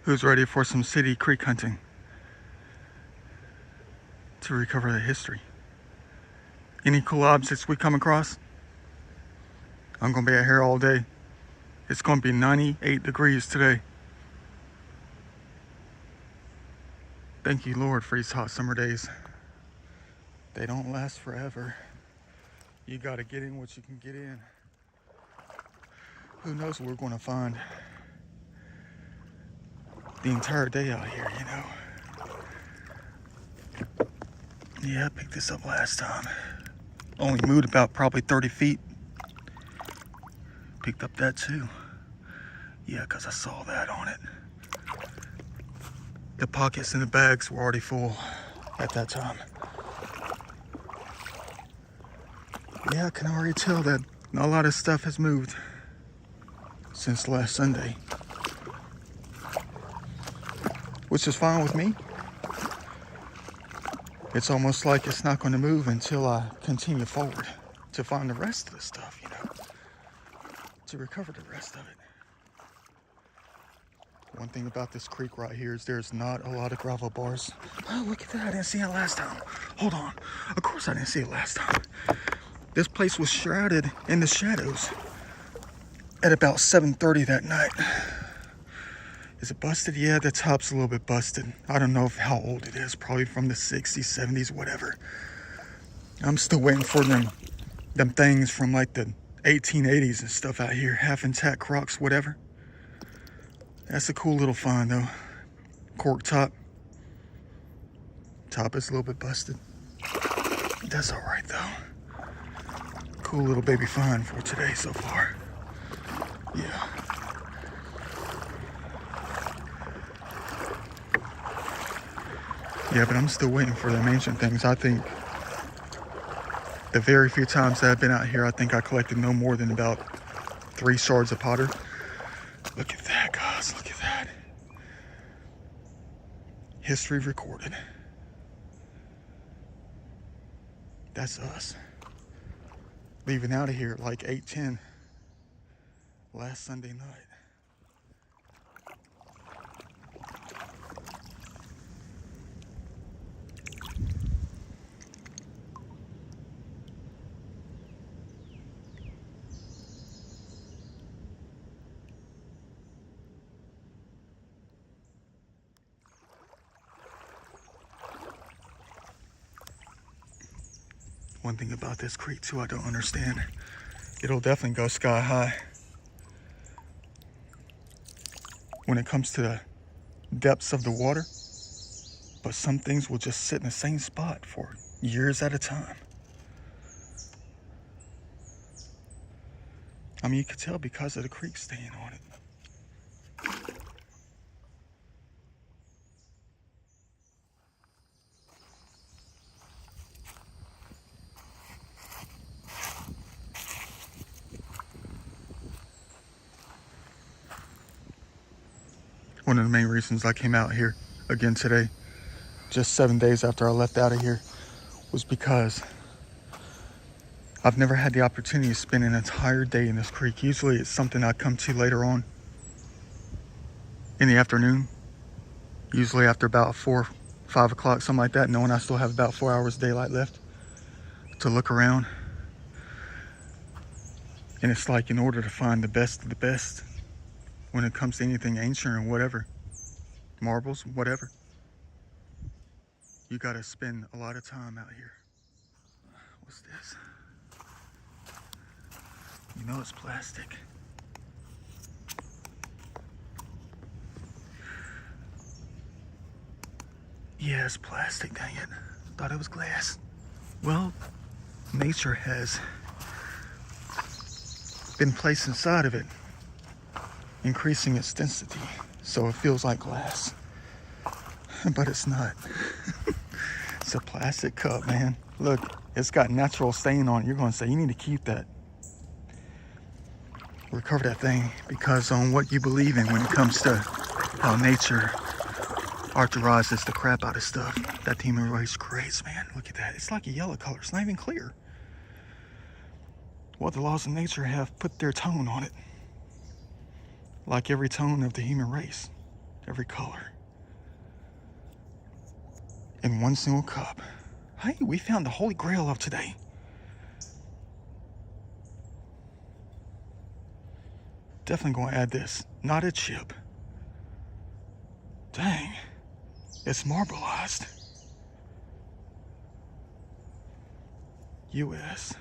Who's ready for some city creek hunting to recover the history? Any cool objects we come across? I'm gonna be out here all day. It's gonna be 98 degrees today. Thank you, Lord, for these hot summer days. They don't last forever. You gotta get in what you can get in. Who knows what we're gonna find the entire day out here, you know? Yeah, I picked this up last time. Only moved about probably 30 feet. Picked up that too. Yeah, because I saw that on it. The pockets in the bags were already full at that time. Yeah, I can already tell that a lot of stuff has moved since last Sunday. Which is fine with me. It's almost like it's not going to move until I continue forward to find the rest of the stuff, you know, to recover the rest of it. One thing about this creek right here is there's not a lot of gravel bars. Oh, look at that. I didn't see it last time. Hold on. Of course I didn't see it last time. This place was shrouded in the shadows at about 7:30 that night. Is it busted? Yeah, the top's a little bit busted. I don't know how old it is. Probably from the 60s, 70s, whatever. I'm still waiting for them things from like the 1880s and stuff out here. Half intact crocks, whatever. That's a cool little find though. Cork top. Top is a little bit busted. That's all right though. Cool little baby find for today so far. Yeah. Yeah, but I'm still waiting for them ancient things. I think the very few times that I've been out here, I think I collected no more than about 3 shards of powder. Look at that, guys. Look at that. History recorded. That's us. Leaving out of here at like 8:10 last Sunday night. One thing about this creek too I don't understand. It'll definitely go sky high when it comes to the depths of the water, but some things will just sit in the same spot for years at a time. I mean, you could tell because of the creek staying on it. One of the main reasons I came out here again today, just 7 days after I left out of here, was because I've never had the opportunity to spend an entire day in this creek. Usually it's something I come to later on in the afternoon, usually after about 4, 5 o'clock, something like that, knowing I still have about 4 hours daylight left to look around. And it's like, in order to find the best of the best when it comes to anything ancient or whatever, marbles, whatever, you gotta spend a lot of time out here. What's this? You know it's plastic. Yeah, it's plastic, dang it. Thought it was glass. Well, nature has been placed inside of it, increasing its density, so it feels like glass. But it's not. It's a plastic cup, man. Look, it's got natural stain on it. You're gonna say, you need to keep that. Recover that thing, because on what you believe in when it comes to how nature authorizes the crap out of stuff that the human race creates, man. Look at that. It's like a yellow color. It's not even clear. Well, the laws of nature have put their tone on it, like every tone of the human race every color in one single cup. Hey, we found the holy grail of today. Definitely going to add this. Not a chip. Dang, it's marbleized. US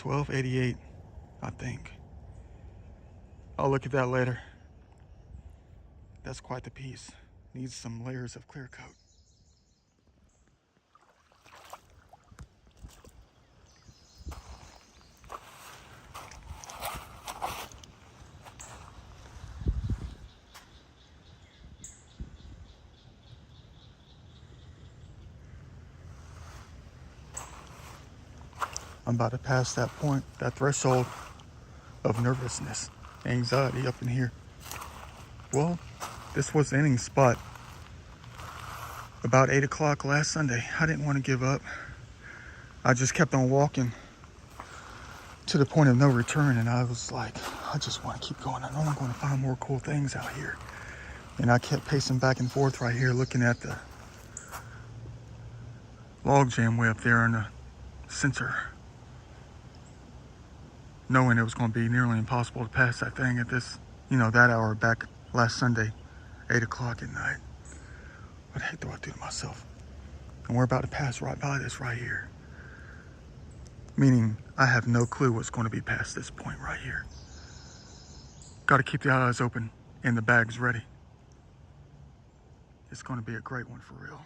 1288, I think. I'll look at that later. That's quite the piece. Needs some layers of clear coat. I'm about to pass that point, that threshold of nervousness, anxiety up in here. Well, this was the ending spot. About 8 o'clock last Sunday. I didn't want to give up. I just kept on walking to the point of no return, and I was like, I just want to keep going. I know I'm going to find more cool things out here. And I kept pacing back and forth right here, looking at the log jam way up there in the center, knowing it was going to be nearly impossible to pass that thing at this, that hour back last Sunday, 8 o'clock at night. What the heck do I do to myself? And we're about to pass right by this right here. Meaning, I have no clue what's going to be past this point right here. Got to keep the eyes open and the bags ready. It's going to be a great one for real.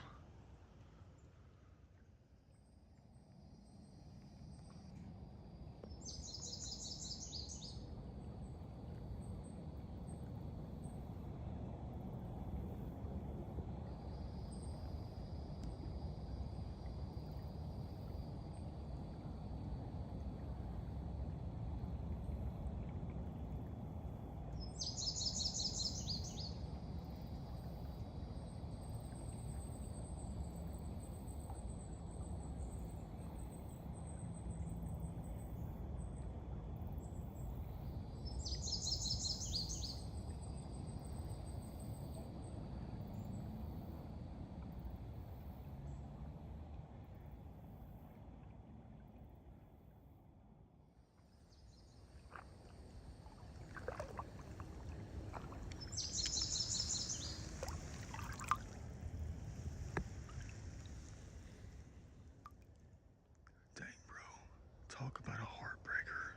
Talk about a heartbreaker.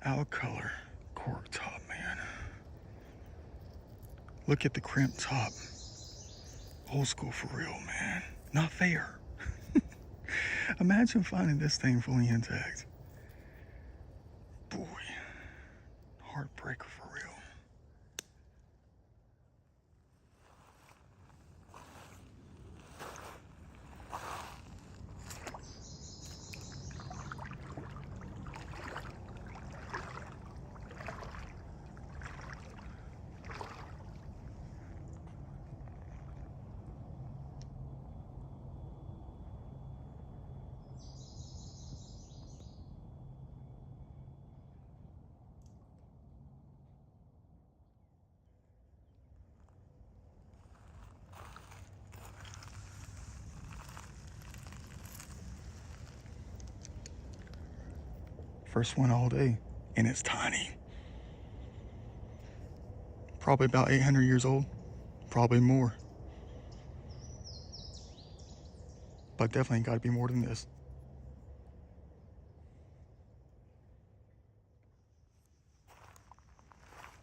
Our color cork top, man. Look at the crimped top. Old school for real, man. Not fair. Imagine finding this thing fully intact. Boy, heartbreaker for real. First one all day, and it's tiny. Probably about 800 years old, probably more. But definitely got to be more than this.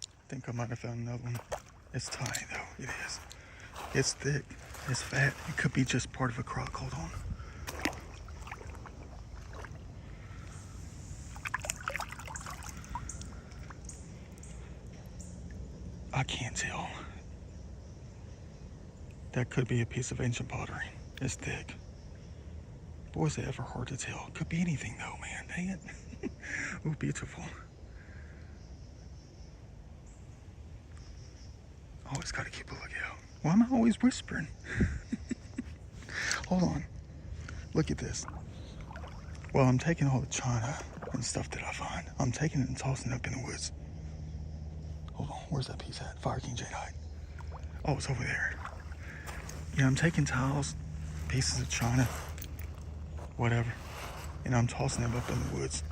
I think I might have found another one. It's tiny though, it is. It's thick, it's fat. It could be just part of a crock. Hold on. I can't tell. That could be a piece of ancient pottery. It's thick. Boy, is it ever hard to tell. Could be anything though, man. Dang it. Ooh, beautiful. Always gotta keep a lookout. Why am I always whispering? Hold on. Look at this. Well, I'm taking all the china and stuff that I find. I'm taking it and tossing it up in the woods. Hold on, where's that piece at? Fire King Jadeite. Oh, it's over there. Yeah, I'm taking tiles, pieces of china, whatever, and I'm tossing them up in the woods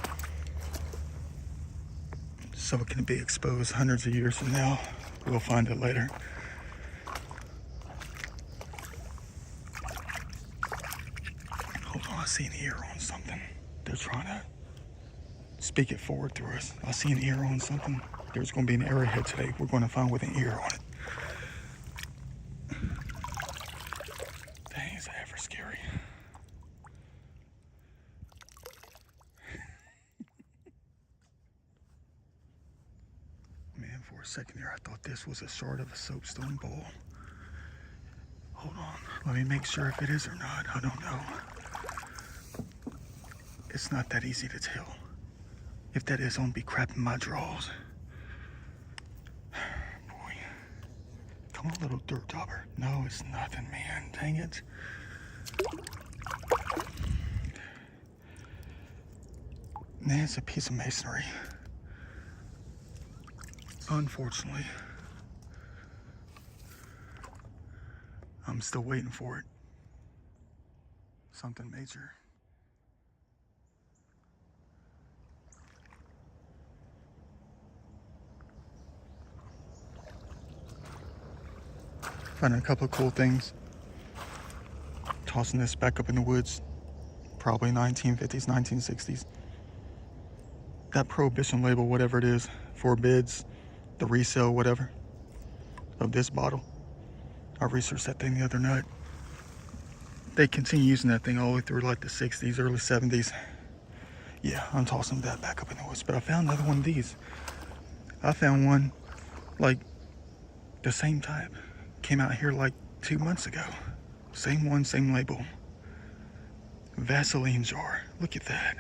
so it can be exposed hundreds of years from now. We'll find it later. Hold on, I see an ear on something. They're trying to speak it forward through us. I see an ear on something. There's going to be an arrowhead today. We're going to find with an ear on it. Dang, is that ever scary? Man, for a second there, I thought this was a shard of a soapstone bowl. Hold on, let me make sure if it is or not. I don't know. It's not that easy to tell. If that is, I'm gonna be crapping my drawers. Boy. Come on, little dirt dauber. No, it's nothing, man. Dang it. Man, it's a piece of masonry. Unfortunately. I'm still waiting for it. Something major. Finding a couple of cool things. Tossing this back up in the woods. Probably 1950s, 1960s. That prohibition label, whatever it is, forbids the resale, whatever, of this bottle. I researched that thing the other night. They continue using that thing all the way through like the 60s, early 70s. Yeah, I'm tossing that back up in the woods. But I found another one of these. I found one like the same type. Came out here like 2 months ago. Same one, same label. Vaseline jar. Look at that.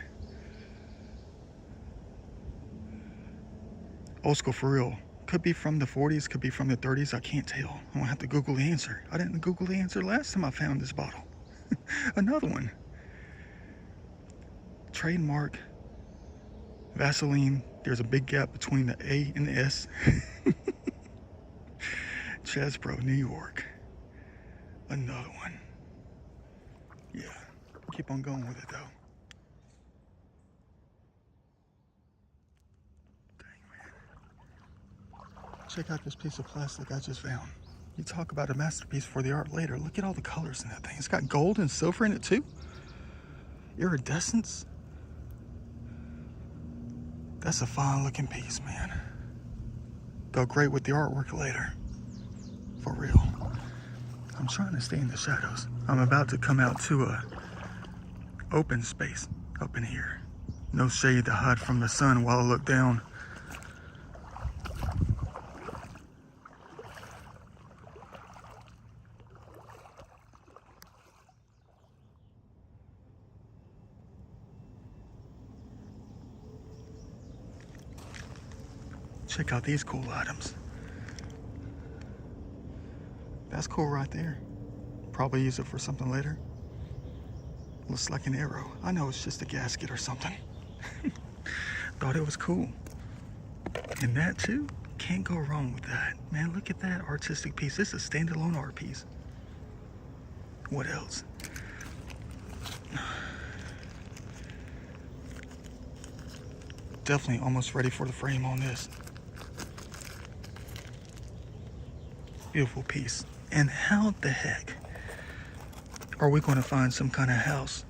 Old school for real. Could be from the 40s, could be from the 30s. I can't tell. I'm gonna have to Google the answer. I didn't Google the answer last time I found this bottle. Another one. Trademark Vaseline. There's a big gap between the A and the S. Chesbro, New York. Another one. Yeah. Keep on going with it though. Check out this piece of plastic I just found. You talk about a masterpiece for the art later. Look at all the colors in that thing. It's got gold and silver in it too. Iridescence. That's a fine looking piece, man. Go great with the artwork later. For real. I'm trying to stay in the shadows. I'm about to come out to a open space up in here. No shade to hide from the sun while I look down. Check out these cool items. That's cool right there. Probably use it for something later. Looks like an arrow. I know it's just a gasket or something. Thought it was cool. And that too, can't go wrong with that. Man, look at that artistic piece. This is a standalone art piece. What else? Definitely almost ready for the frame on this. Beautiful piece. And how the heck are we going to find some kind of house?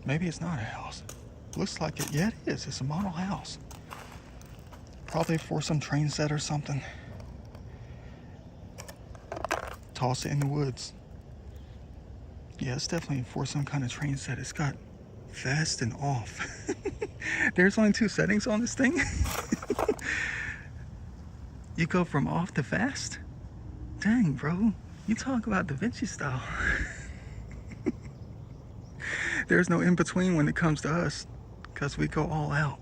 Maybe it's not a house. Looks like it. Yeah, it is. It's a model house. Probably for some train set or something. Toss it in the woods. Yeah, it's definitely for some kind of train set. It's got fast and off. There's only 2 settings on this thing. You go from off to fast? Dang, bro. You talk about Da Vinci style. There's no in between when it comes to us, because we go all out.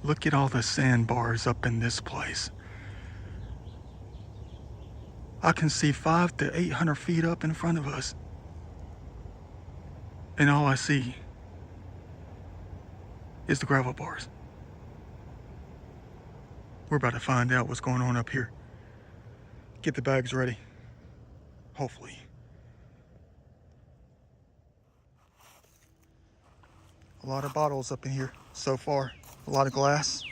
Look at all the sandbars up in this place. I can see 500 to 800 feet up in front of us. And all I see is the gravel bars. We're about to find out what's going on up here. Get the bags ready. Hopefully. A lot of bottles up in here so far. A lot of glass.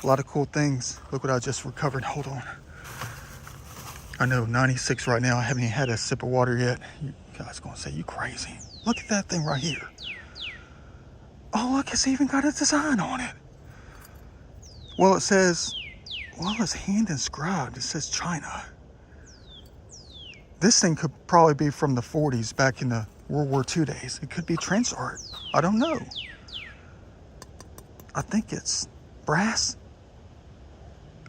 A lot of cool things. Look what I just recovered. Hold on. I know, 96 right now. I haven't even had a sip of water yet. You guys gonna say you crazy. Look at that thing right here. Oh, look, it's even got a design on it. Well, it says, well, it's hand inscribed. It says China. This thing could probably be from the 40s, back in the World War II days. It could be trench art. I don't know. I think it's brass.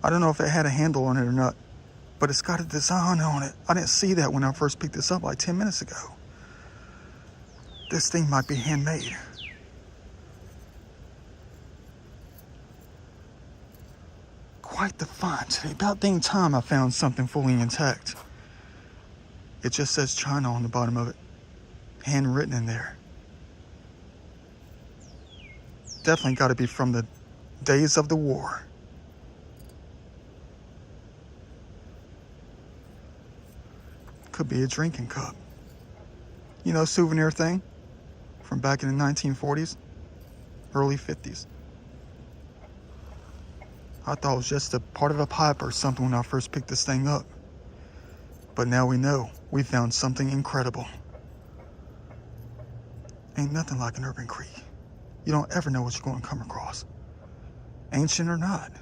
I don't know if it had a handle on it or not, but it's got a design on it. I didn't see that when I first picked this up like 10 minutes ago. This thing might be handmade. Quite the find today. About dang time I found something fully intact. It just says China on the bottom of it. Handwritten in there. Definitely got to be from the days of the war. Could be a drinking cup. You know, souvenir thing from back in the 1940s, early 50s. I thought it was just a part of a pipe or something when I first picked this thing up. But now we know. We found something incredible. Ain't nothing like an urban creek. You don't ever know what you're going to come across. Ancient or not.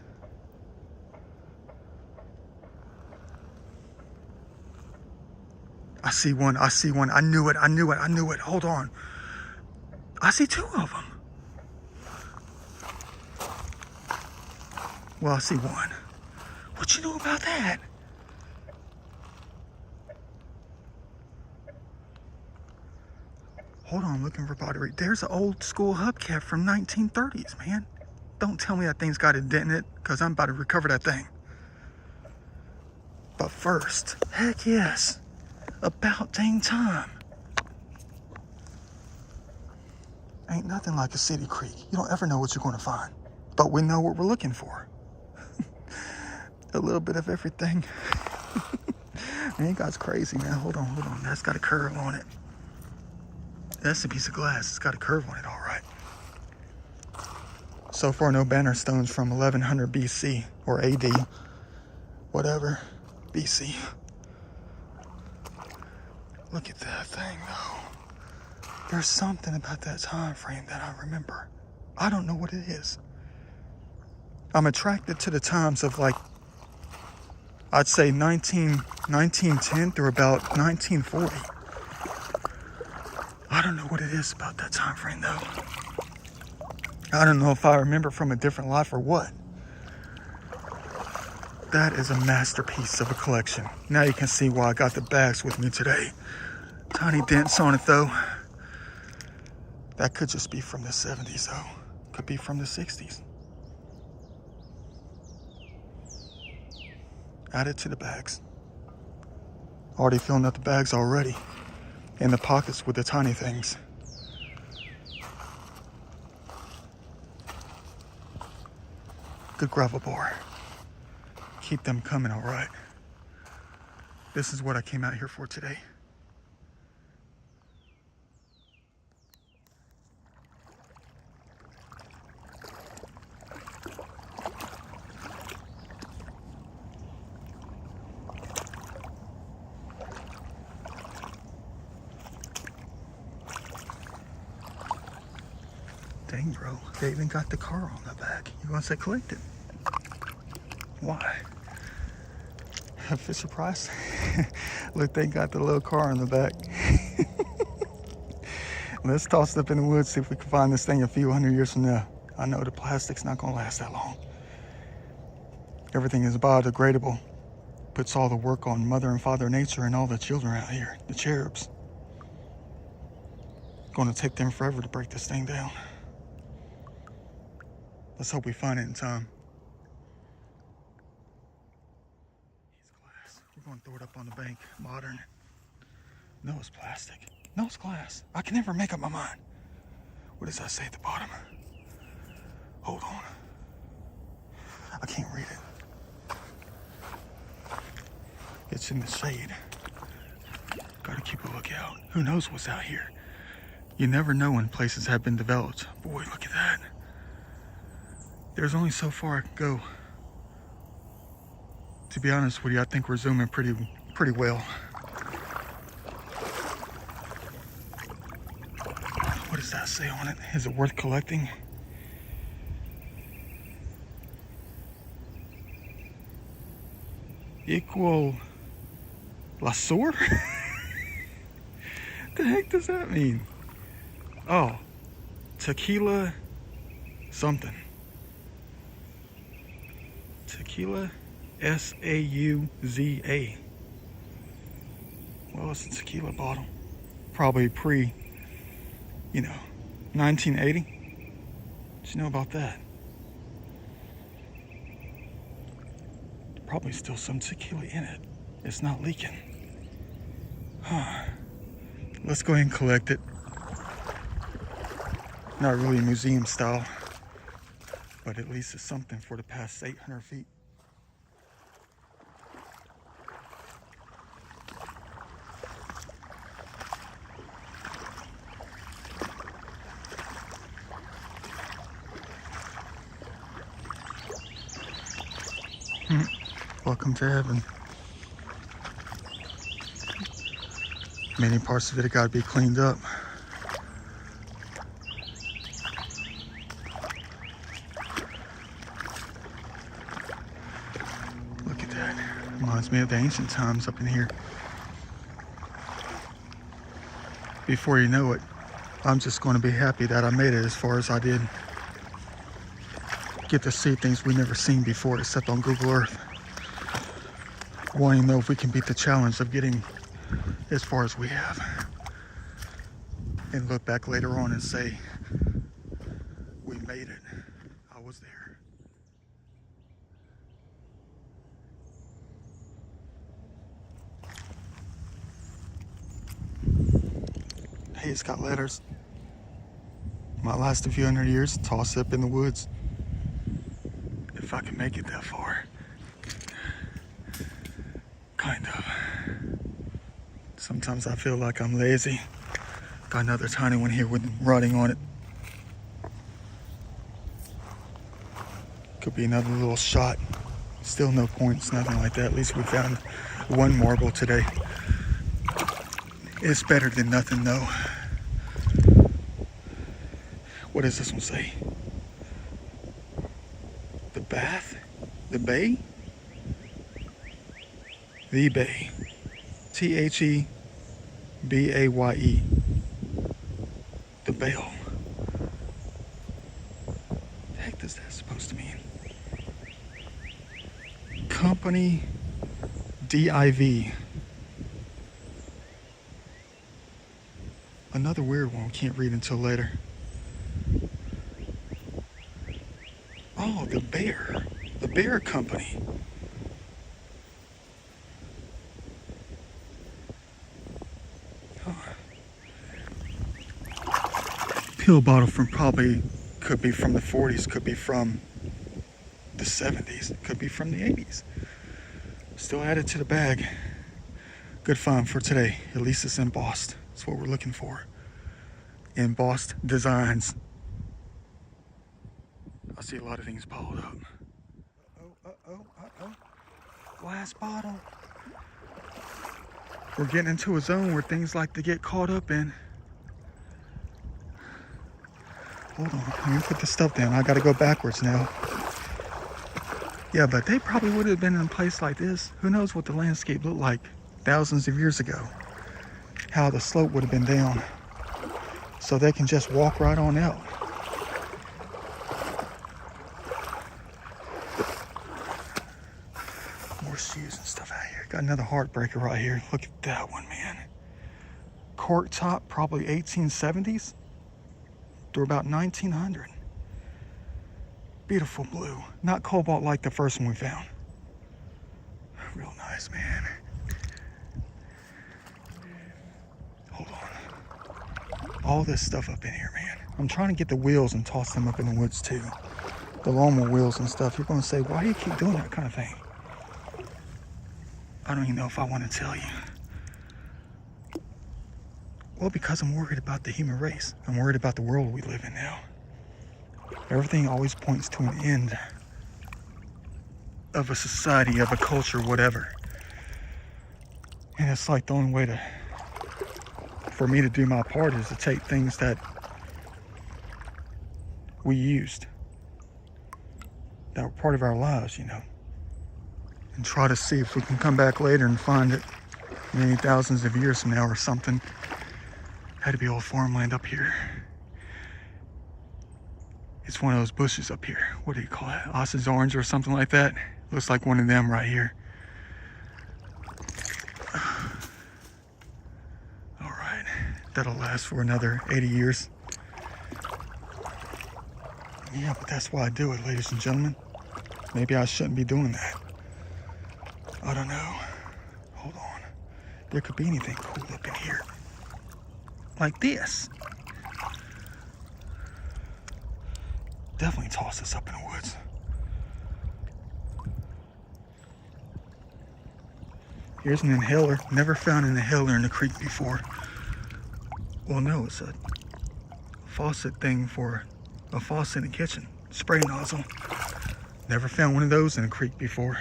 I see one. I knew it. Hold on. I see two of them. Well, I see one. What you know about that? Hold on, looking for pottery. There's an old school hubcap from 1930s, man. Don't tell me that thing's got a dent in it, because I'm about to recover that thing. But first, heck yes, about dang time. Ain't nothing like a city creek. You don't ever know what you're going to find. But we know what we're looking for. A little bit of everything. Man, God's crazy, man. Hold on. That's got a curve on it. That's a piece of glass. It's got a curve on it, all right. So far, no banner stones from 1100 BC or AD. Whatever. BC. Look at that thing, though. There's something about that time frame that I remember. I don't know what it is. I'm attracted to the times of, like, I'd say 1910 through about 1940. I don't know what it is about that time frame, though. I don't know if I remember from a different life or what. That is a masterpiece of a collection. Now you can see why I got the bags with me today. Tiny dents on it, though. That could just be from the 70s, though. Could be from the 60s. Add it to the bags. Already filling up the bags already. In the pockets with the tiny things. Good gravel bar. Keep them coming, all right. This is what I came out here for today. Dang, bro. They even got the car on the back. You want to say collect it? Why? A Fisher Price? Look, they got the little car on the back. Let's toss it up in the woods, see if we can find this thing a few hundred years from now. I know the plastic's not going to last that long. Everything is biodegradable. Puts all the work on Mother and Father Nature and all the children out here, the cherubs. Going to take them forever to break this thing down. Let's hope we find it in time. It's glass. We're going to throw it up on the bank. Modern. No, it's plastic. No, it's glass. I can never make up my mind. What does that say at the bottom? Hold on. I can't read it. It's in the shade. Gotta keep a lookout. Who knows what's out here? You never know when places have been developed. Boy, look at that. There's only so far I can go. To be honest with you, I think we're zooming pretty well. What does that say on it? Is it worth collecting? Equal Lasur? The heck does that mean? Oh, tequila something. Tequila Sauza. Well, it's a tequila bottle. Probably pre, 1980. What you know about that? Probably still some tequila in it. It's not leaking. Huh. Let's go ahead and collect it. Not really museum style, but at least it's something for the past 800 feet. Welcome to heaven. Many parts of it have got to be cleaned up. Look at that. Reminds me of the ancient times up in here. Before you know it, I'm just going to be happy that I made it as far as I did. Get to see things we never seen before except on Google Earth. Wanting to know if we can beat the challenge of getting as far as we have. And look back later on and say, we made it. I was there. Hey, it's got letters. Might last a few hundred years, toss up in the woods. If I can make it that far. Kind of. Sometimes I feel like I'm lazy. Got another tiny one here with writing on it. Could be another little shot. Still no points, nothing like that. At least we found one marble today. It's better than nothing though. What does this one say? The Bath? The Bay? The Bay. Thebaye. The Bell. The heck is that supposed to mean? Company DIV. Another weird one we can't read until later. Oh, the Bear. The Bear Company. Pill bottle from probably, could be from the 40s, could be from the 70s, could be from the 80s. Still added to the bag. Good find for today. At least it's embossed. That's what we're looking for. Embossed designs. I see a lot of things piled up. Uh-oh. Glass bottle. We're getting into a zone where things like to get caught up in. Hold on, let me put this stuff down. I gotta go backwards now. Yeah, but they probably would have been in a place like this. Who knows what the landscape looked like thousands of years ago. How the slope would have been down. So they can just walk right on out. More shoes and stuff out here. Got another heartbreaker right here. Look at that one, man. Cork top, probably 1870s. Through about 1900. Beautiful blue. Not cobalt like the first one we found. Real nice, man. Hold on. All this stuff up in here, man. I'm trying to get the wheels and toss them up in the woods too. the lawnmower wheels and stuff, you're gonna say, why do you keep doing that kind of thing? I don't even know if I want to tell you. Well, because I'm worried about the human race. I'm worried about the world we live in now. Everything always points to an end of a society, of a culture, whatever. And it's like the only way for me to do my part is to take things that we used, that were part of our lives, you know, and try to see if we can come back later and find it many thousands of years from now or something. Had to be old farmland up here. It's one of those bushes up here. What do you call it? Osage orange or something like that. Looks like one of them right here. All right, that'll last for another 80 years. Yeah, but that's why I do it, ladies and gentlemen. Maybe I shouldn't be doing that. I don't know. Hold on. There could be anything cool up in here. Like this. Definitely toss this up in the woods. Here's an inhaler. Never found an inhaler in the creek before. Well, no, it's a faucet thing for a faucet in the kitchen. Spray nozzle. Never found one of those in a creek before.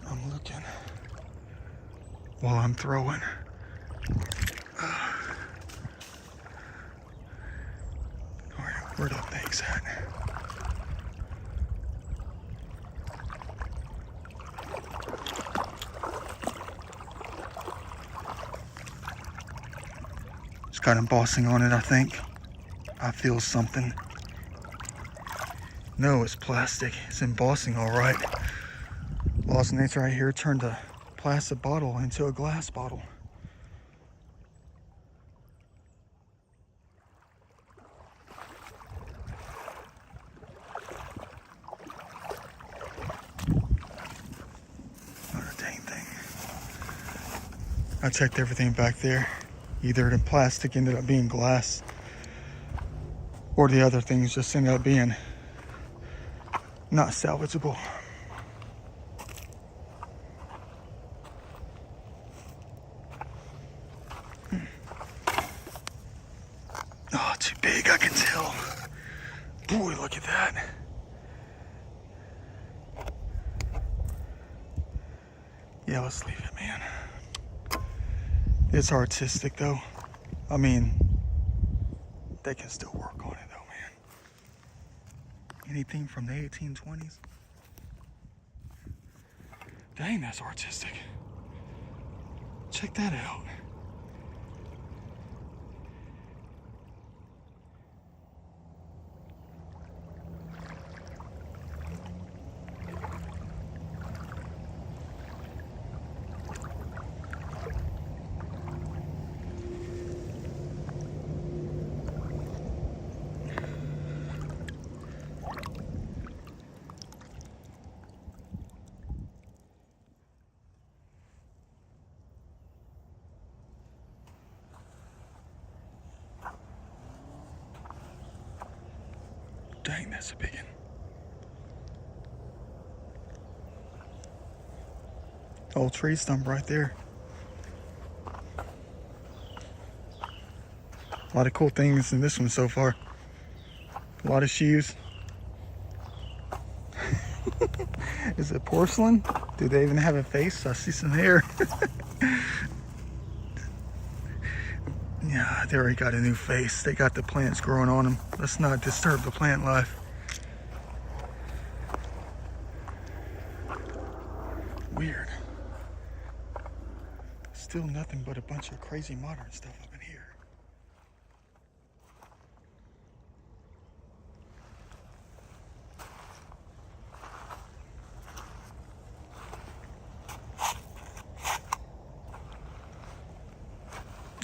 I'm looking while I'm throwing. Alright, where the thing's at? It's got embossing on it, I think. I feel something. No, it's plastic. It's embossing, all right. Lost Nature right here turned a plastic bottle into a glass bottle. Not a dang thing. I checked everything back there. Either the plastic ended up being glass, or the other things just ended up being not salvageable. Oh, too big, I can tell. Boy, look at that. Yeah, let's leave it, man. It's artistic, though. I mean, they can still work on it, though, man. Anything from the 1820s? Dang, that's artistic. Check that out. Dang, that's a big one. Old tree stump right there. A lot of cool things in this one so far. A lot of shoes. Is it porcelain? Do they even have a face? I see some hair. Yeah, they already got a new face. They got the plants growing on them. Let's not disturb the plant life. Weird. Still nothing but a bunch of crazy modern stuff up in here.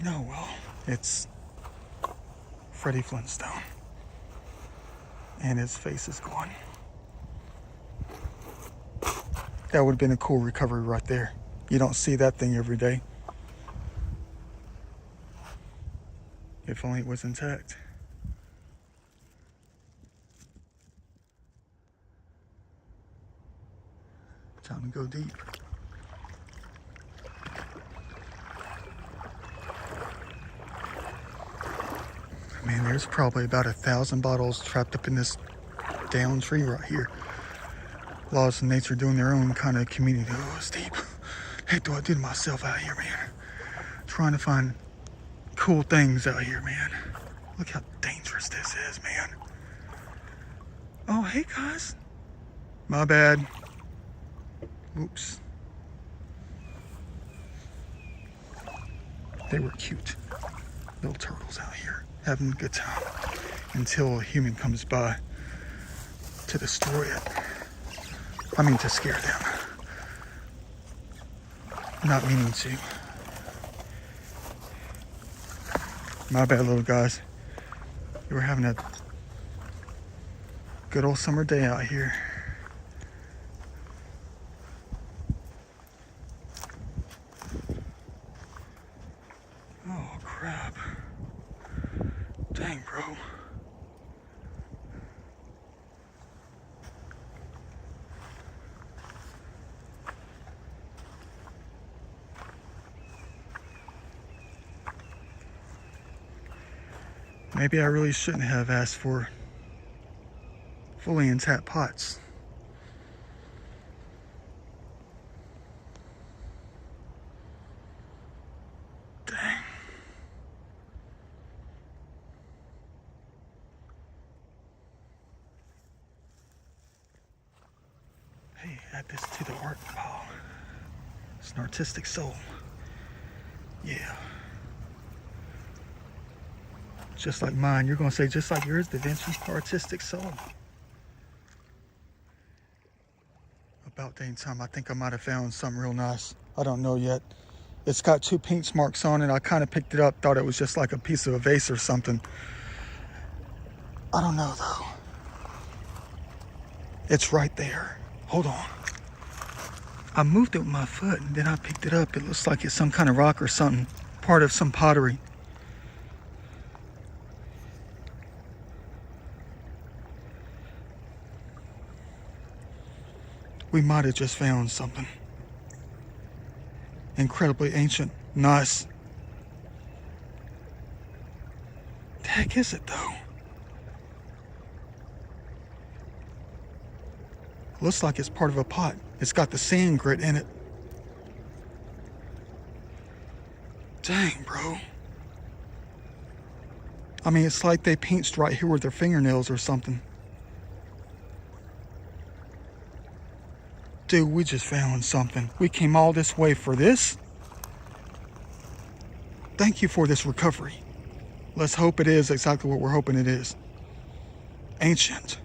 Oh well, it's Freddie Flintstone. And his face is gone. That would have been a cool recovery right there. You don't see that thing every day. If only it was intact. Time to go deep. I mean, there's probably about 1,000 bottles trapped up in this down tree right here. Laws of nature doing their own kind of community. Oh, it's deep. Heck, do I do to myself out here, man? Trying to find cool things out here, man. Look how dangerous this is, man. Oh, hey, guys. My bad. Oops. They were cute. Little turtles out here having a good time until a human comes by to destroy it. I mean, to scare them. Not meaning to. My bad, little guys. We were having a good old summer day out here. Oh, crap. Dang, bro. Maybe I really shouldn't have asked for fully intact pots. Dang. Hey, add this to the art pile. It's an artistic soul. Yeah. Just like mine. You're going to say just like yours, Da Vinci, artistic soul. About dang time. I think I might have found something real nice. I don't know yet. It's got 2 paint marks on it. I kind of picked it up, thought it was just like a piece of a vase or something. I don't know though. It's right there. Hold on. I moved it with my foot and then I picked it up. It looks like it's some kind of rock or something. Part of some pottery. We might have just found something. Incredibly ancient. Nice. The heck is it though? Looks like it's part of a pot. It's got the sand grit in it. Dang, bro. I mean, it's like they pinched right here with their fingernails or something. Dude, we just found something. We came all this way for this. Thank you for this recovery. Let's hope it is exactly what we're hoping it is. Ancient.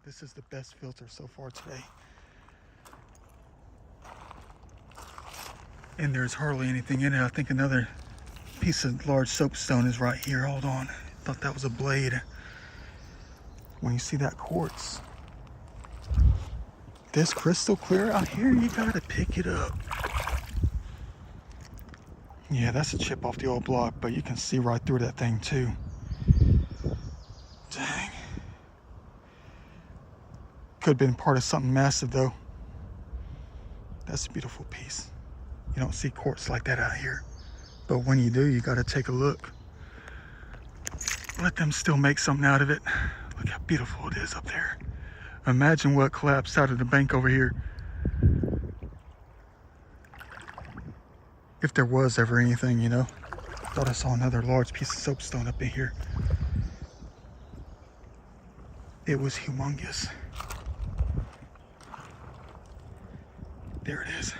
This is the best filter so far today. And there's hardly anything in it. I think another piece of large soapstone is right here. Hold on. Thought that was a blade. When you see that quartz, this crystal clear out here, you gotta pick it up. Yeah, that's a chip off the old block, but you can see right through that thing too. Dang. Could have been part of something massive though. That's a beautiful piece. You don't see quartz like that out here. But when you do, you gotta take a look. Let them still make something out of it. Look how beautiful it is up there. Imagine what collapsed out of the bank over here. If there was ever anything, you know. Thought I saw another large piece of soapstone up in here. It was humongous. There it is.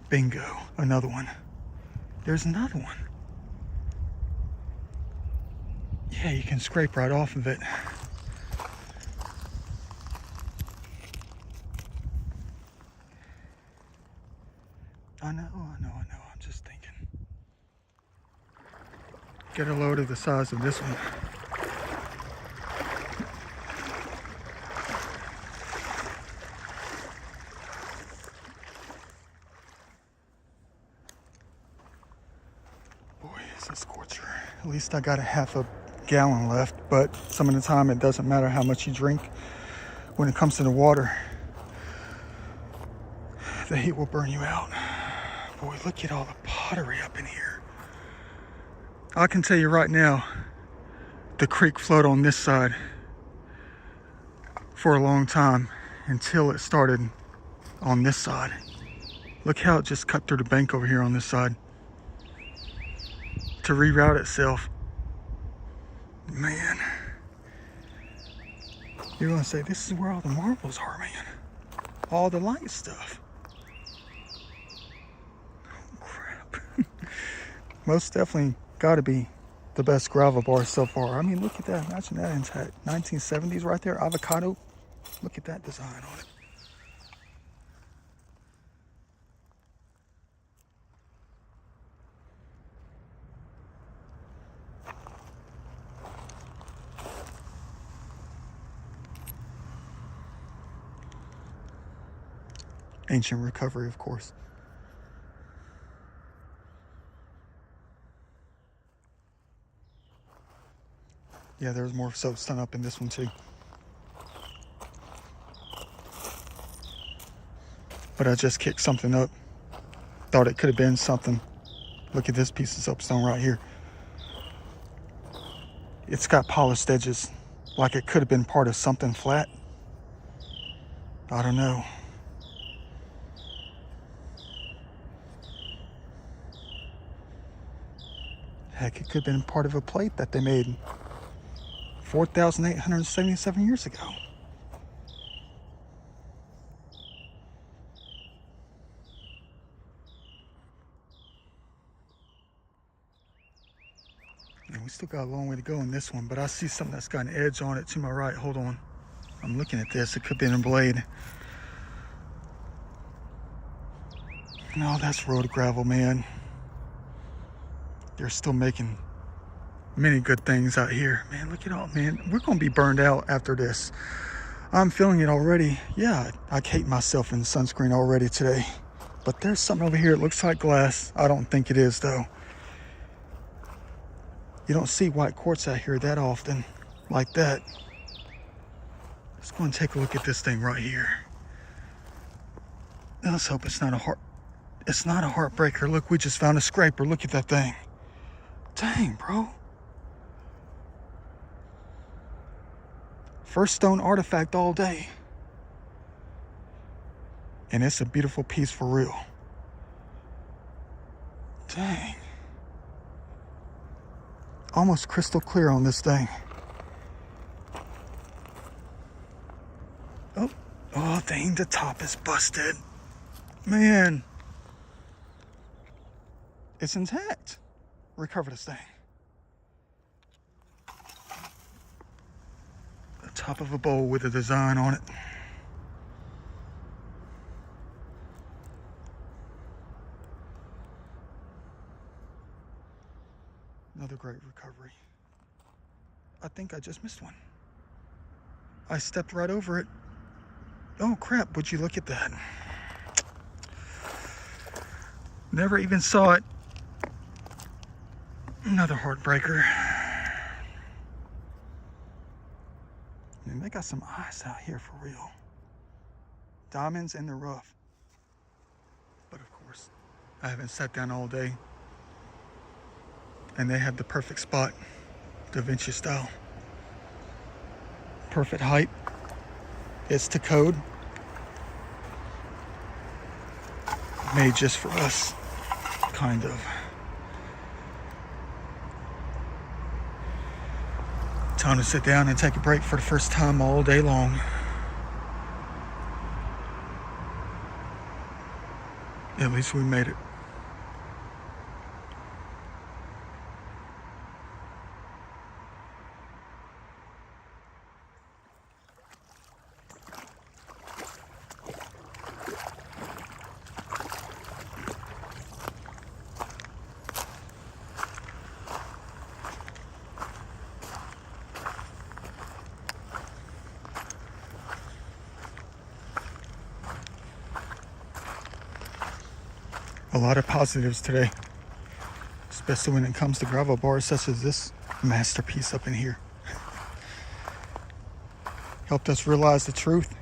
Bingo, another one. There's another one. Yeah, you can scrape right off of it. I know. I'm just thinking. Get a load of the size of this one. Boy, it's a scorcher. At least I got a half a gallon left, but some of the time it doesn't matter how much you drink. When it comes to the water, the heat will burn you out. Boy, look at all the pottery up in here. I can tell you right now, the creek flowed on this side for a long time until it started on this side. Look how it just cut through the bank over here on this side to reroute itself. Man, you're gonna say this is where all the marbles are, man. All the light stuff. Oh, crap. Most definitely gotta be the best gravel bar so far. I mean, look at that. Imagine that intact. 1970s right there, avocado. Look at that design on it. Ancient recovery, of course. Yeah, there's more soapstone up in this one too. But I just kicked something up. Thought it could have been something. Look at this piece of soapstone right here. It's got polished edges, like it could have been part of something flat. I don't know. Heck, it could have been part of a plate that they made 4,877 years ago. And we still got a long way to go in this one, but I see something that's got an edge on it to my right. Hold on. I'm looking at this. It could be a blade. No, that's road gravel, man. They're still making many good things out here. Man, look at all, man. We're going to be burned out after this. I'm feeling it already. Yeah, I hate myself in sunscreen already today. But there's something over here. It looks like glass. I don't think it is, though. You don't see white quartz out here that often like that. Let's go and take a look at this thing right here. Now, let's hope it's not a heartbreaker. Look, we just found a scraper. Look at that thing. Dang, bro. First stone artifact all day. And it's a beautiful piece for real. Dang. Almost crystal clear on this thing. Oh, dang, the top is busted. Man. It's intact. Recover this thing. The top of a bowl with a design on it. Another great recovery. I think I just missed one. I stepped right over it. Oh crap, would you look at that? Never even saw it. Another heartbreaker. And they got some ice out here for real. Diamonds in the rough. But of course, I haven't sat down all day. And they have the perfect spot, Da Vinci style. Perfect height. It's to code. made just for us, kind of. Time to sit down and take a break for the first time all day long. At least we made it. A lot of positives today, especially when it comes to gravel bars such as this masterpiece up in here. Helped us realize the truth.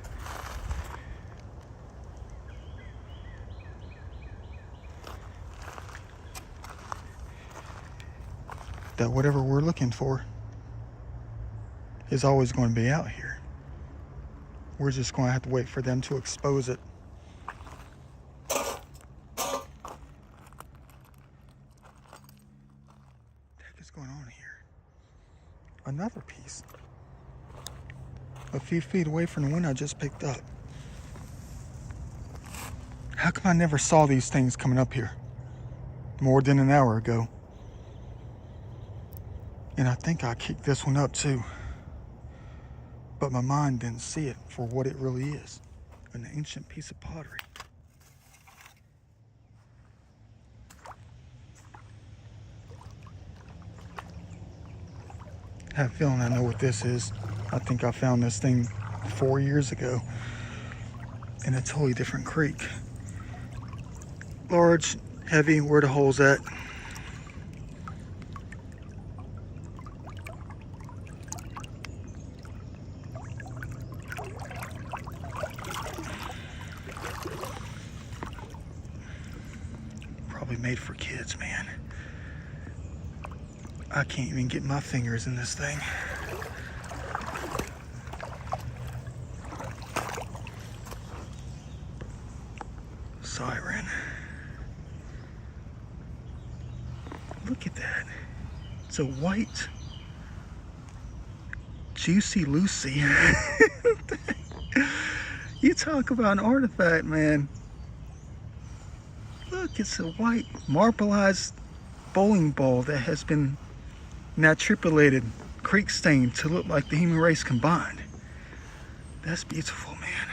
That whatever we're looking for is always going to be out here. We're just going to have to wait for them to expose it. Going on here? Another piece. A few feet away from the one I just picked up. How come I never saw these things coming up here more than an hour ago? And I think I kicked this one up too. But my mind didn't see it for what it really is. An ancient piece of pottery. I have a feeling I know what this is. I think I found this thing 4 years ago in a totally different creek. Large, heavy, where the hole's at. Probably made for kids, man. I can't even get my fingers in this thing. Siren. Look at that. It's a white, juicy Lucy. You talk about an artifact, man. Look, it's a white marbleized bowling ball that has been natripulated, creek stained to look like the human race combined. That's beautiful, man.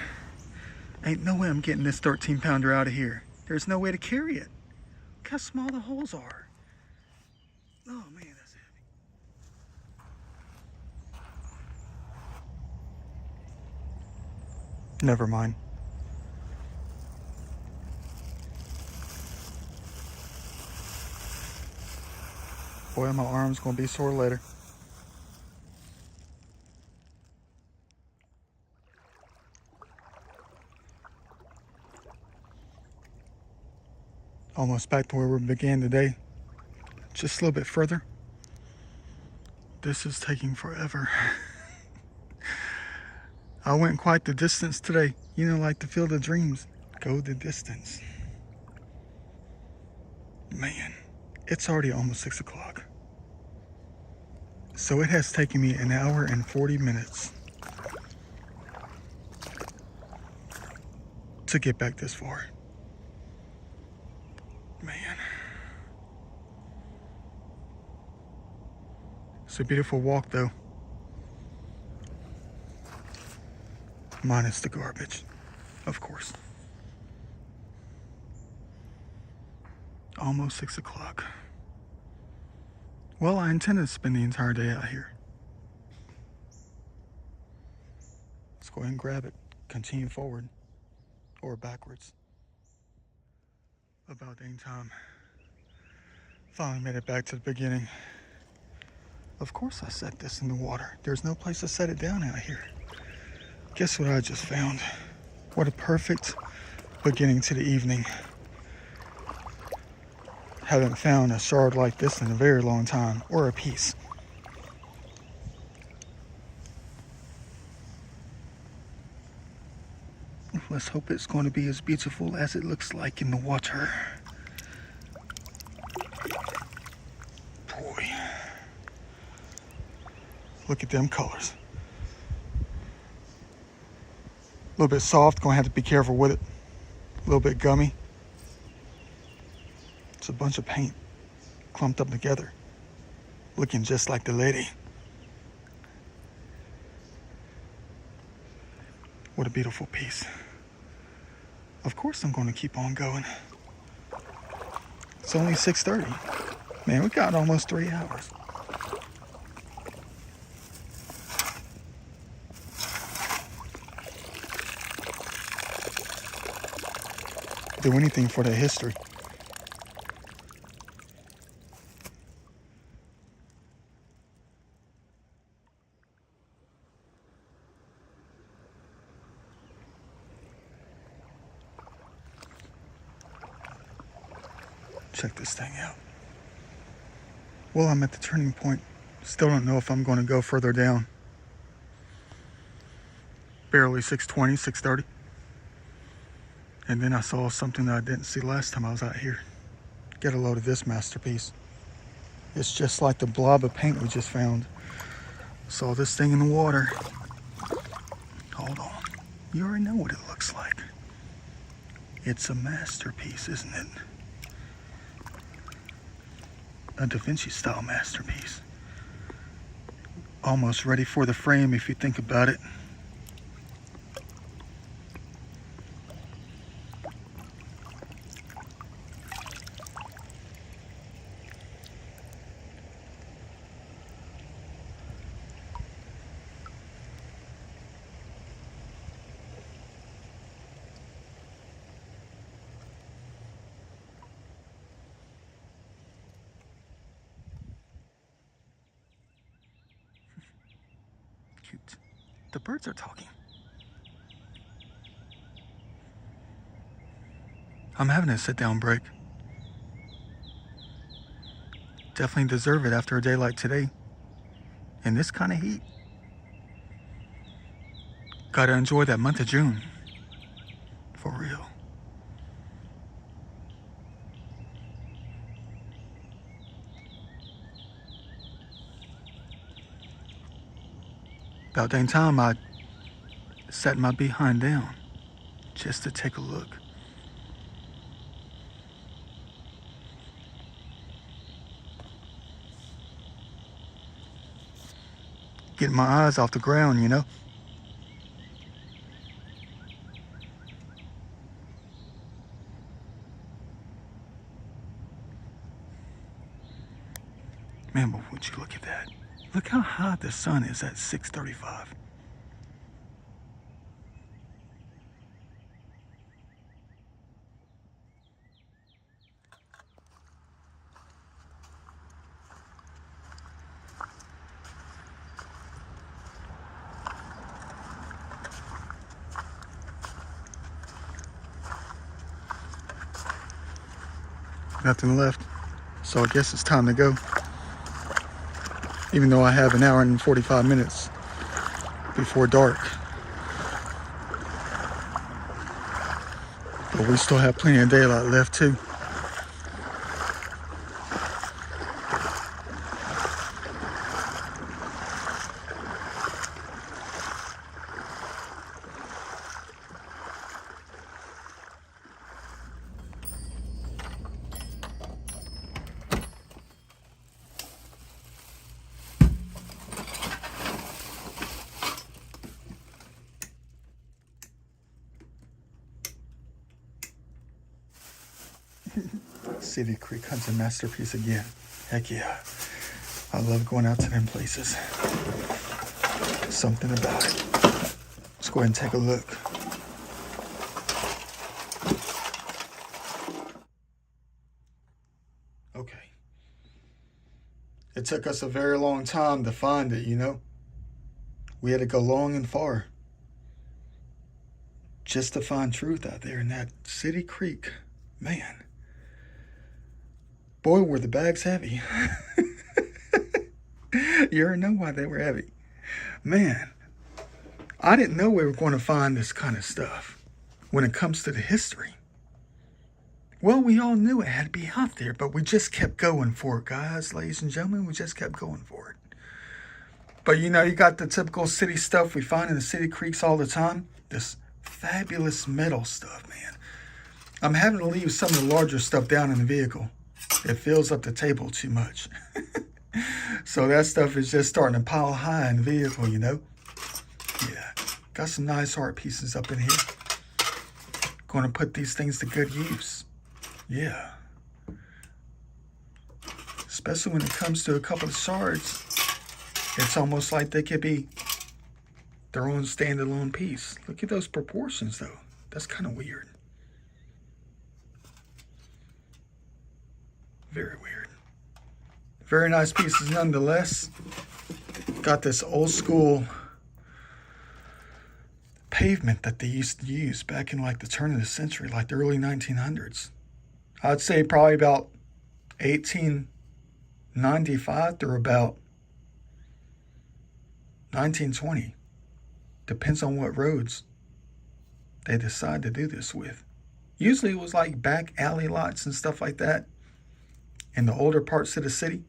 Ain't no way I'm getting this 13-pounder out of here. There's no way to carry it. Look how small the holes are. Oh man, that's heavy. Never mind. Boy, my arm's gonna be sore later. Almost back to where we began today. Just a little bit further. This is taking forever. I went quite the distance today. You know, like the Field of Dreams. Go the distance. Man, it's already almost 6 o'clock. So it has taken me an hour and 40 minutes to get back this far. Man. It's a beautiful walk though. Minus the garbage, of course. Almost 6 o'clock. Well, I intended to spend the entire day out here. Let's go ahead and grab it. Continue forward. Or backwards. About dang time. Finally made it back to the beginning. Of course I set this in the water. There's no place to set it down out here. Guess what I just found? What a perfect beginning to the evening. Haven't found a shard like this in a very long time, or a piece. Let's hope it's going to be as beautiful as it looks like in the water. Boy. Look at them colors. A little bit soft, gonna have to be careful with it. A little bit gummy. It's a bunch of paint clumped up together, looking just like the lady. What a beautiful piece. Of course I'm gonna keep on going. It's only 6:30. Man, we got almost 3 hours. Do anything for the history. Check this thing out. Well, I'm at the turning point. Still don't know if I'm going to go further down. Barely 6:20, 6:30. And then I saw something that I didn't see last time I was out here. Get a load of this masterpiece. It's just like the blob of paint we just found. Saw this thing in the water. Hold on. You already know what it looks like. It's a masterpiece, isn't it? A Da Vinci style masterpiece. Almost ready for the frame if you think about it. Cute. The birds are talking. I'm having a sit-down break. Definitely deserve it after a day like today. In this kind of heat. Gotta enjoy that month of June. For real. About dang time I sat my behind down just to take a look. Getting my eyes off the ground, you know? Man, but would you look at that? Look how high the sun is at 6:35. Nothing left, so I guess it's time to go. Even though I have an hour and 45 minutes before dark. But we still have plenty of daylight left too. City Creek Hunt's a masterpiece again. Heck yeah. I love going out to them places. Something about it. Let's go ahead and take a look. Okay. It took us a very long time to find it, you know? We had to go long and far just to find truth out there in that City Creek. Man. Boy, were the bags heavy. You already know why they were heavy. Man, I didn't know we were going to find this kind of stuff. when it comes to the history. Well, we all knew it had to be out there, but we just kept going for it, guys, ladies and gentlemen. We just kept going for it. But you know, you got the typical city stuff we find in the city creeks all the time. This fabulous metal stuff, man. I'm having to leave some of the larger stuff down in the vehicle. It fills up the table too much. So that stuff is just starting to pile high in the vehicle, you know. Yeah, got some nice art pieces up in here. Going to put these things to good use. Yeah. Especially when it comes to a couple of shards. It's almost like they could be their own standalone piece. Look at those proportions, though. That's kind of weird. Very weird. Very nice pieces nonetheless. Got this old school pavement that they used to use back in like the turn of the century, like the early 1900s. I'd say probably about 1895 through about 1920. Depends on what roads they decide to do this with. Usually it was like back alley lots and stuff like that in the older parts of the city.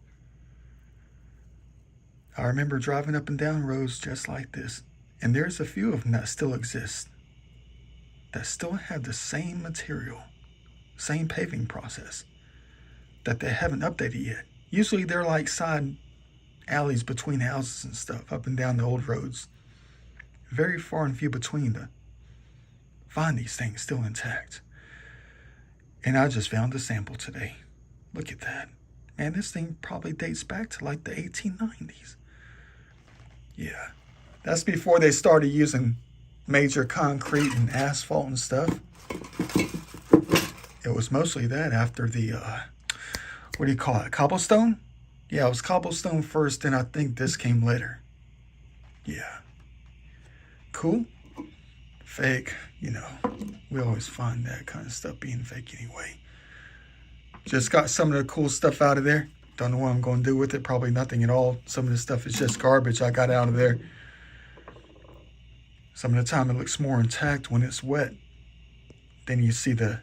I remember driving up and down roads just like this. And there's a few of them that still exist, that still have the same material, same paving process, that they haven't updated yet. Usually they're like side alleys between houses and stuff, up and down the old roads. Very far and few between to find these things still intact. And I just found a sample today. Look at that. Man, this thing probably dates back to like the 1890s. Yeah. That's before they started using major concrete and asphalt and stuff. It was mostly that after the, what do you call it, cobblestone? Yeah, it was cobblestone first, and I think this came later. Yeah. Cool. Fake, you know. We always find that kind of stuff being fake anyway. Just got some of the cool stuff out of there. Don't know what I'm going to do with it. Probably nothing at all. Some of the stuff is just garbage I got out of there. Some of the time it looks more intact when it's wet. Then you see the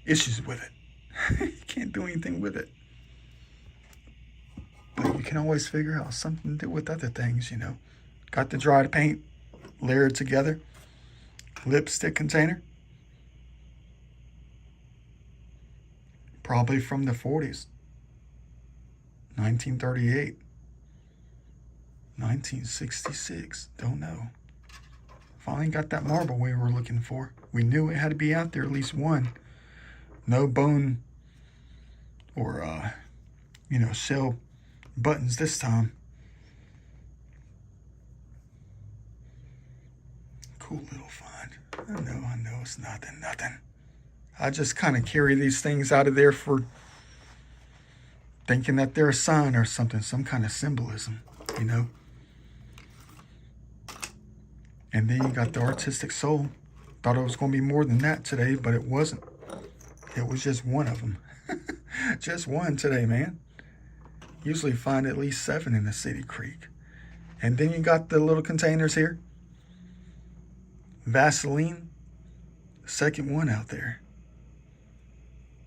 issues with it. You can't do anything with it. But you can always figure out something to do with other things, you know. Got the dried paint layered together. Lipstick container. Probably from the 40s. 1938. 1966. Don't know. Finally got that marble we were looking for. We knew it had to be out there, at least one. No bone or, shell buttons this time. Cool little find. I know it's nothing. I just kind of carry these things out of there for thinking that they're a sign or something, some kind of symbolism, you know. And then you got the artistic soul. Thought it was going to be more than that today, but it wasn't. It was just one of them. Just one today, man. Usually find at least 7 in the city creek. And then you got the little containers here. Vaseline. Second one out there.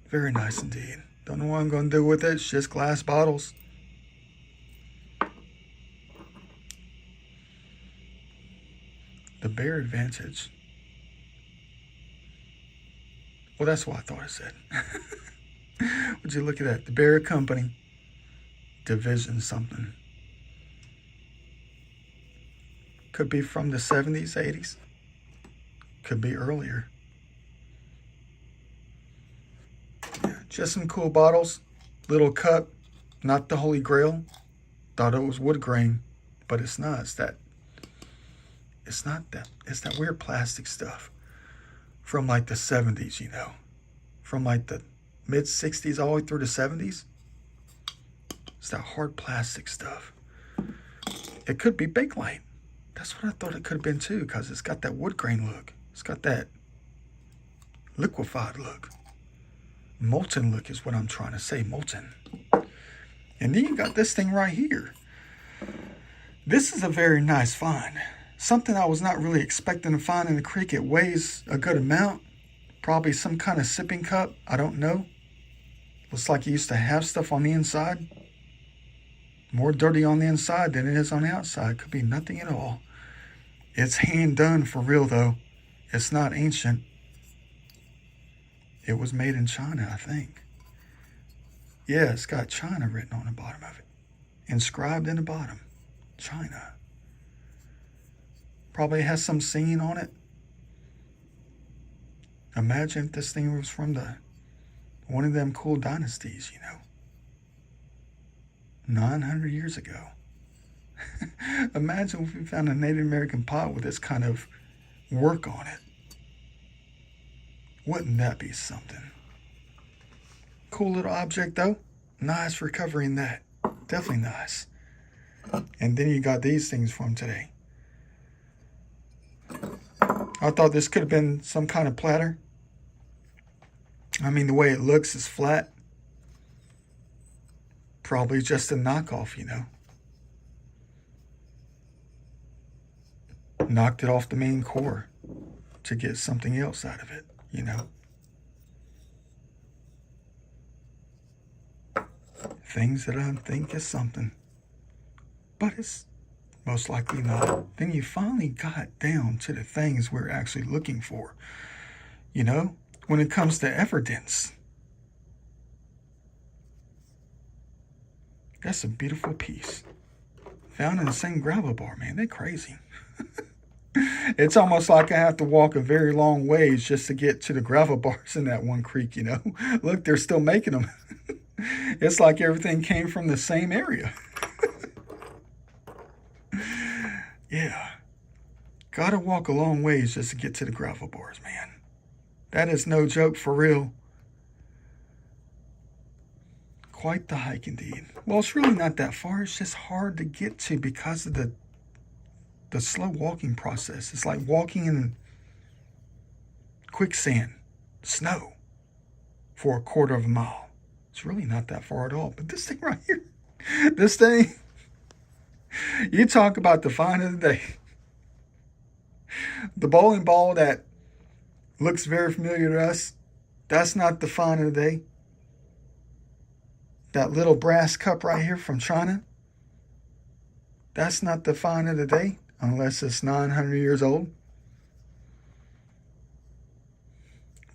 Very nice indeed. Don't know what I'm going to do with it. It's just glass bottles. The Bear Advantage. Well, that's what I thought I said. Would you look at that? The Bear Company. Division something. Could be from the 70s, 80s. Could be earlier. Yeah, just some cool bottles. Little cup. Not the Holy Grail. Thought it was wood grain. But it's not. It's not that. It's that weird plastic stuff. From like the 70s, you know. From like the mid-60s all the way through the 70s. It's that hard plastic stuff. It could be Bakelite. That's what I thought it could have been too, because it's got that wood grain look. It's got that liquefied look. Molten look is what I'm trying to say, molten. And then you got this thing right here. This is a very nice find. Something I was not really expecting to find in the creek. It weighs a good amount. Probably some kind of sipping cup. I don't know. Looks like he used to have stuff on the inside. More dirty on the inside than it is on the outside. Could be nothing at all. It's hand done for real though. It's not ancient. It was made in China, I think. Yeah, it's got China written on the bottom of it. Inscribed in the bottom. China. Probably has some scene on it. Imagine if this thing was from one of them cool dynasties, 900 years ago. Imagine if we found a Native American pot with this kind of work on it. Wouldn't that be something? Cool little object though. Nice recovering that. Definitely nice. And then you got these things from today. I thought this could have been some kind of platter. I mean, the way it looks is flat. Probably just a knockoff, Knocked it off the main core to get something else out of it, Things that I think is something. But it's most likely not. Then you finally got down to the things we're actually looking for. When it comes to evidence. That's a beautiful piece. Found in the same gravel bar, man. They're crazy. It's almost like I have to walk a very long ways just to get to the gravel bars in that one creek, Look, they're still making them. It's like everything came from the same area. Yeah. Gotta walk a long ways just to get to the gravel bars, man. That is no joke for real. Quite the hike indeed. Well, it's really not that far. It's just hard to get to because of the slow walking process. It's like walking in quicksand, snow, for a quarter of a mile. It's really not that far at all. But this thing right here, this thing, you talk about the find of the day. The bowling ball that looks very familiar to us, that's not the find of the day. That little brass cup right here from China, that's not the find of the day, unless it's 900 years old.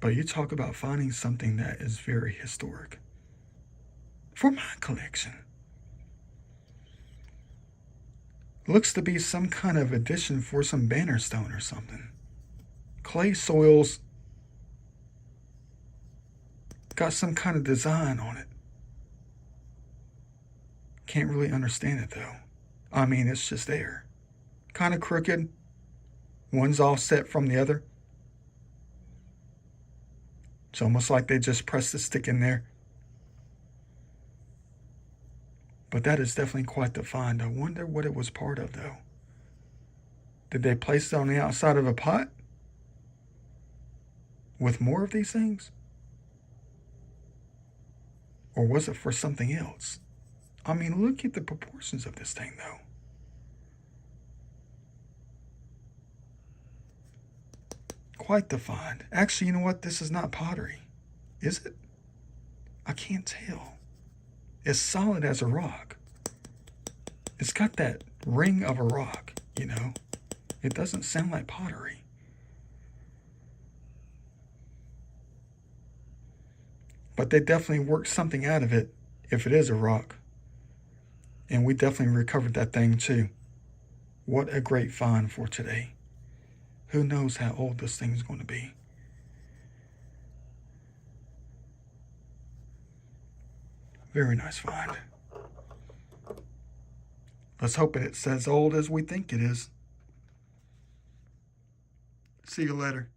But you talk about finding something that is very historic. For my collection. Looks to be some kind of addition for some banner stone or something. Clay soils. Got some kind of design on it. Can't really understand it though. I mean, it's just there. Kind of crooked. One's offset from the other. It's almost like they just pressed the stick in there. But that is definitely quite the find. I wonder what it was part of though. Did they place it on the outside of a pot? With more of these things? Or was it for something else? I mean, look at the proportions of this thing, though. Quite the find. Actually, you know what? This is not pottery. Is it? I can't tell. It's solid as a rock. It's got that ring of a rock, It doesn't sound like pottery. But they definitely worked something out of it if it is a rock. And we definitely recovered that thing too. What a great find for today. Who knows how old this thing's going to be. Very nice find. Let's hope it's as old as we think it is. See you later.